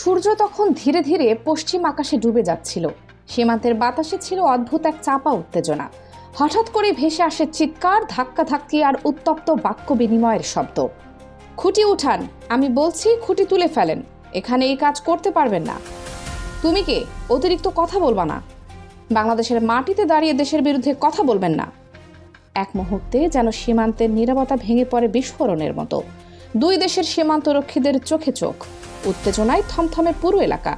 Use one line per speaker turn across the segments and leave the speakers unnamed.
সূর্য তখন ধীরে ধীরে পশ্চিম আকাশে ডুবে যাচ্ছিল। সীমান্তের বাতাসে ছিল অদ্ভুত এক চাপা উত্তেজনা। হঠাৎ করে ভেসে আসে চিৎকার, ধাক্কাধাক্কি আর উত্তপ্ত বাক্য বিনিময়ের শব্দ। খুঁটি উঠান, আমি বলছি খুঁটি তুলে ফেলেন, এখানে এই কাজ করতে পারবেন না। তুমি কে? অতিরিক্ত কথা বলবা না। বাংলাদেশের মাটিতে দাঁড়িয়ে দেশের বিরুদ্ধে কথা বলবেন না। এক মুহূর্তে যেন সীমান্তের নীরবতা ভেঙে পড়ে বিস্ফোরণের মতো। দুই দেশের সীমান্তরক্ষীদের চোখে চোখ, উত্তেজনায় থমথমে পুরো এলাকা।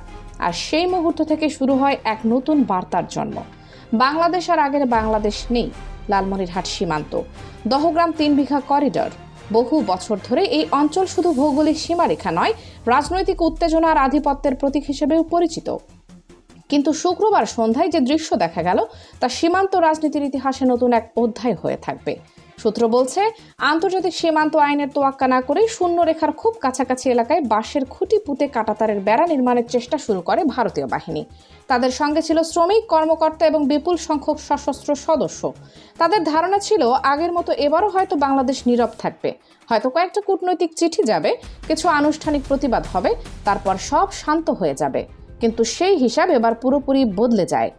আর সেই মুহূর্ত থেকে শুরু হয় এক নতুন বার্তার জন্ম। বাংলাদেশ আর আগের বাংলাদেশ নেই। লালমনিরহাট সীমান্ত, দহগ্রাম 3 বিঘা করিডর। বহু বছর ধরে এই অঞ্চল শুধু ভৌগোলিক সীমারেখা নয়, রাজনৈতিক উত্তেজনা আর আধিপত্যের প্রতীক হিসেবেও পরিচিত। কিন্তু শুক্রবার সন্ধ্যায় যে দৃশ্য দেখা গেল তা সীমান্ত রাজনীতির ইতিহাসে নতুন এক অধ্যায় হয়ে থাকবে। সূত্র বলছে, আন্তর্জাতিক সীমান্ত আইনের তোয়াক্কা না করে শূন্য রেখার খুব কাছাকাছি এলাকায় বাঁশের খুঁটি পুঁতে কাঁটাতারের বেড়া নির্মাণের চেষ্টা শুরু করে ভারতীয় বাহিনী। তাদের সঙ্গে ছিল শ্রমিক, কর্মকর্তা এবং বিপুল সংখ্যক সশস্ত্র সদস্য। তাদের ধারণা ছিল আগের মতো এবারও হয়তো বাংলাদেশ নীরব থাকবে, হয়তো কয়েকটা কূটনৈতিক চিঠি যাবে, কিছু আনুষ্ঠানিক প্রতিবাদ হবে, তারপর সব শান্ত হয়ে যাবে। কিন্তু সেই হিসাব এবার পুরোপুরি বদলে যায়।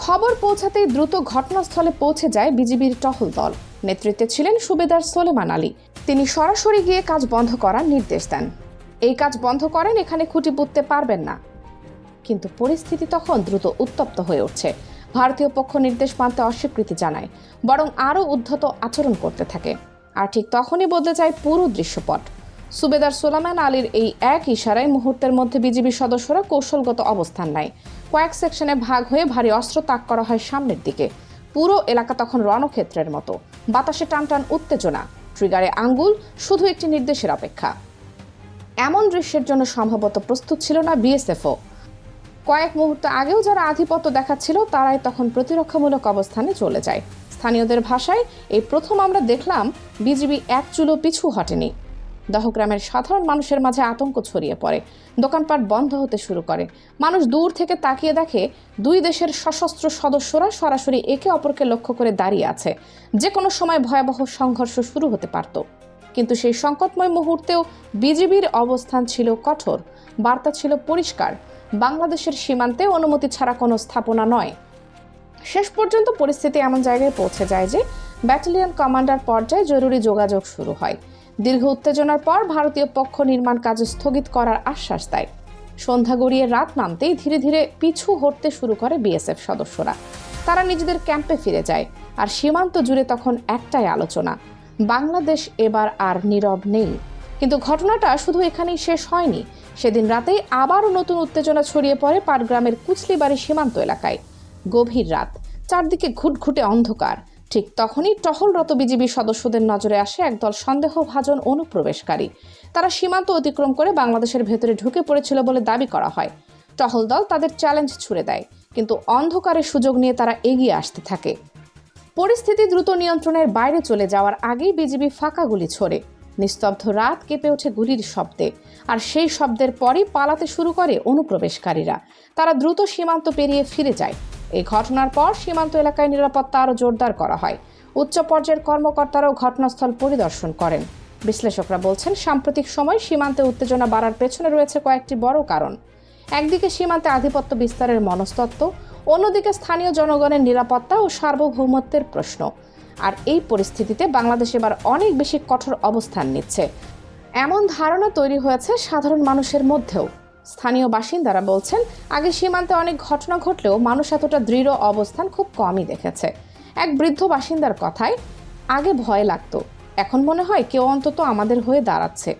খবর পৌঁছাতেই দ্রুত ঘটনাস্থলে পৌঁছে যায় বিজিবির টহল দল। নেতৃত্বে ছিলেন সুবেদার সোলেমান আলী। তিনি সরাসরি গিয়ে কাজ বন্ধ করার নির্দেশ দেন। এই কাজ বন্ধ করেন, এখানে খুঁটি পুঁততে পারবেন না। কিন্তু পরিস্থিতি তখন দ্রুত উত্তপ্ত হয়ে উঠছে। ভারতীয় পক্ষ নির্দেশ মানতে অস্বীকৃতি জানায়, বরং আরও উদ্ধত আচরণ করতে থাকে। আর ঠিক তখনই বদলে যায় পুরো দৃশ্যপট। সুবেদার সোলেমান আলীর এই এক ইশারায় মুহূর্তের মধ্যে বিজিবি সদস্যরা কৌশলগত অবস্থান নেয়। কয়েক সেকশনে ভাগ হয়ে ভারী অস্ত্র তাক করা হয় সামনের দিকে। পুরো এলাকা তখন রণক্ষেত্রের মতো। বাতাসে টানটান উত্তেজনা, ট্রিগারে আঙ্গুল, শুধু একটি নির্দেশের অপেক্ষা। এমন দৃশ্যের জন্য সম্ভবত প্রস্তুত ছিল না বিএসএফও। কয়েক মুহূর্ত আগেও যারা আধিপত্য দেখাচ্ছিল তারাই তখন প্রতিরক্ষামূলক অবস্থানে চলে যায়। স্থানীয়দের ভাষায়, এই প্রথম আমরা দেখলাম বিজিবি এক চুলো পিছু হটেনি। দহগ্রামের সাধারণ মানুষের মাঝে আতঙ্ক ছড়িয়ে পড়ে। দোকানপাট বন্ধ হতে শুরু করে। মানুষ দূর থেকে তাকিয়ে দেখে দুই দেশের সশস্ত্র সদস্যরা সরাসরি একে অপরকে লক্ষ্য করে দাঁড়িয়ে আছে। যে কোনো সময় ভয়াবহ সংঘর্ষ শুরু হতে পারত। কিন্তু সেই সংকটময় মুহূর্তেও বিজিবির অবস্থান ছিল কঠোর। বার্তা ছিল পরিষ্কার, বাংলাদেশের সীমান্তে অনুমতি ছাড়া কোনো স্থাপনা নয়। শেষ পর্যন্ত পরিস্থিতি এমন জায়গায় পৌঁছে যায় যে ব্যাটালিয়ন কমান্ডার পর্যায়ে জরুরি যোগাযোগ শুরু হয়। দীর্ঘ উত্তেজনার পর ভারতীয় পক্ষ নির্মাণ কাজ স্থগিত করার আশ্বাস দেয়। সন্ধ্যা গড়িয়ে রাত নামতেই ধীরে ধীরে পিছু হটতে শুরু করে বিএসএফ সদস্যরা। তারা নিজেদের ক্যাম্পে ফিরে যায়। আর সীমান্ত জুড়ে তখন একটাই আলোচনা, বাংলাদেশ এবার আর নীরব নেই। কিন্তু ঘটনাটা শুধু এখানেই শেষ হয়নি। সেদিন রাতেই আবারও নতুন উত্তেজনা ছড়িয়ে পড়ে পাটগ্রামের কুচলিবাড়ি সীমান্ত এলাকায়। গভীর রাত, চারদিকে ঘুটঘুটে অন্ধকার। ঠিক তখনই টহলরত বিজিবি সদস্যদের নজরে আসে একদল সন্দেহভাজন অনুপ্রবেশকারী। তারা সীমান্ত অতিক্রম করে বাংলাদেশের ভেতরে ঢুকে পড়েছিল বলে দাবি করা হয়। টহল দল তাদের চ্যালেঞ্জ ছুড়ে দেয়, কিন্তু অন্ধকারের সুযোগ নিয়ে তারা এগিয়ে আসতে থাকে। পরিস্থিতি দ্রুত নিয়ন্ত্রণের বাইরে চলে যাওয়ার আগেই বিজিবি ফাঁকা গুলি ছোড়ে। নিস্তব্ধ রাত কেঁপে ওঠে গুলির শব্দে। আর সেই শব্দের পরই পালাতে শুরু করে অনুপ্রবেশকারীরা। তারা দ্রুত সীমান্ত পেরিয়ে ফিরে যায়। এই ঘটনার পর সীমান্ত এলাকায় নিরাপত্তা আরও জোরদার করা হয়। উচ্চ পর্যায়ের কর্মকর্তারাও ঘটনাস্থল পরিদর্শন করেন। বিশ্লেষকরা বলছেন, সাম্প্রতিক সময় সীমান্তে উত্তেজনা বাড়ার পেছনে রয়েছে কয়েকটি বড় কারণ। একদিকে সীমান্তে আধিপত্য বিস্তারের মনস্তত্ত্ব, অন্যদিকে স্থানীয় জনগণের নিরাপত্তা ও সার্বভৌমত্বের প্রশ্ন। আর এই পরিস্থিতিতে বাংলাদেশ এবার অনেক বেশি কঠোর অবস্থান নিচ্ছে, এমন ধারণা তৈরি হয়েছে সাধারণ মানুষের মধ্যেও। স্থানীয় বাসিন্দারা বলছেন, আগে সীমান্তে অনেক ঘটনা ঘটলেও মানুষ এতটা দৃঢ় অবস্থান খুব কমই দেখেছে। এক বৃদ্ধ বাসিন্দার কথায়, আগে ভয় লাগতো, এখন মনে হয় কেউ অন্তত আমাদের হয়ে দাঁড়াচ্ছে।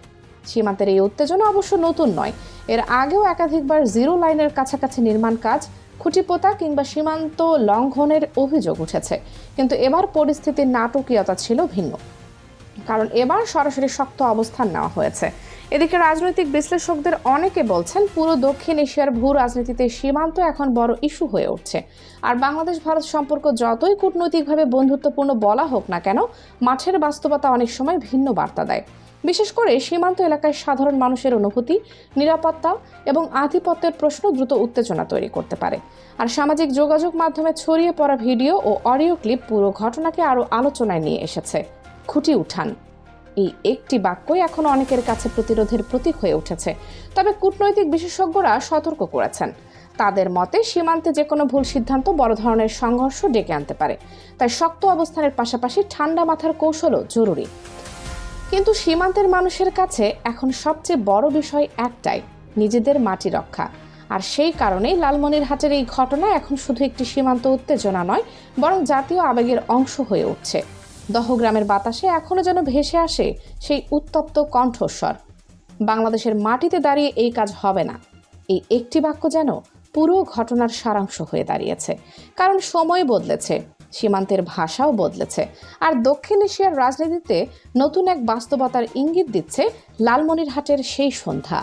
সীমান্তের এই উত্তেজনা অবশ্য নতুন নয়। এর আগেও একাধিকবার জিরো লাইনের কাছাকাছি নির্মাণ কাজ, খুঁটি পোতা কিংবা সীমান্ত লঙ্ঘনের অভিযোগ উঠেছে। কিন্তু এবার পরিস্থিতির নাটকীয়তা ছিল ভিন্ন, কারণ এবার সরাসরি শক্ত অবস্থান নেওয়া হয়েছে। এদিকে রাজনৈতিক বিশ্লেষকদের অনেকে বলছেন, পুরো দক্ষিণ এশিয়ার ভূ রাজনীতিতে সীমান্ত এখন বড় ইস্যু হয়ে উঠছে। আর বাংলাদেশ ভারত সম্পর্ক যতই কূটনৈতিকভাবে বন্ধুত্বপূর্ণ বলা হোক না কেন, মাঠের বাস্তবতা অনেক সময় ভিন্ন বার্তা দেয়। বিশেষ করে সীমান্ত এলাকায় সাধারণ মানুষের অনুভূতি, নিরাপত্তা এবং আধিপত্যের প্রশ্ন দ্রুত উত্তেজনা তৈরি করতে পারে। আর সামাজিক যোগাযোগ মাধ্যমে ছড়িয়ে পড়া ভিডিও ও অডিও ক্লিপ পুরো ঘটনাকে আরও আলোচনায় নিয়ে এসেছে। খুঁটি উঠান, এই একটি বাক্যই এখন অনেকের কাছে প্রতিরোধের প্রতীক হয়ে উঠেছে। তবে কূটনৈতিক বিশেষজ্ঞরা সতর্ক করেছেন, তাদের মতে সীমান্তে যে কোনো ভুল সিদ্ধান্ত বড় ধরনের সংঘর্ষ ডেকে আনতে পারে। তাই শক্ত অবস্থানের পাশাপাশি ঠান্ডা মাথার কৌশলও জরুরি। কিন্তু সীমান্তের মানুষের কাছে এখন সবচেয়ে বড় বিষয় একটাই, নিজেদের মাটি রক্ষা। আর সেই কারণেই লালমনিরহাটের এই ঘটনা এখন শুধু একটি সীমান্ত উত্তেজনা নয়, বরং জাতীয় আবেগের অংশ হয়ে উঠছে। দহগ্রামের বাতাসে এখনো যেন ভেসে আসে সেই উত্তপ্ত কণ্ঠস্বর, বাংলাদেশের মাটিতে দাঁড়িয়ে এই কাজ হবে না। এই একটি বাক্য যেন পুরো ঘটনার সারাংশ হয়ে দাঁড়িয়েছে। কারণ সময় বদলেছে, সীমান্তের ভাষাও বদলেছে, আর দক্ষিণ এশিয়ার রাজনীতিতে নতুন এক বাস্তবতার ইঙ্গিত দিচ্ছে লালমনিরহাটের সেই সন্ধ্যা।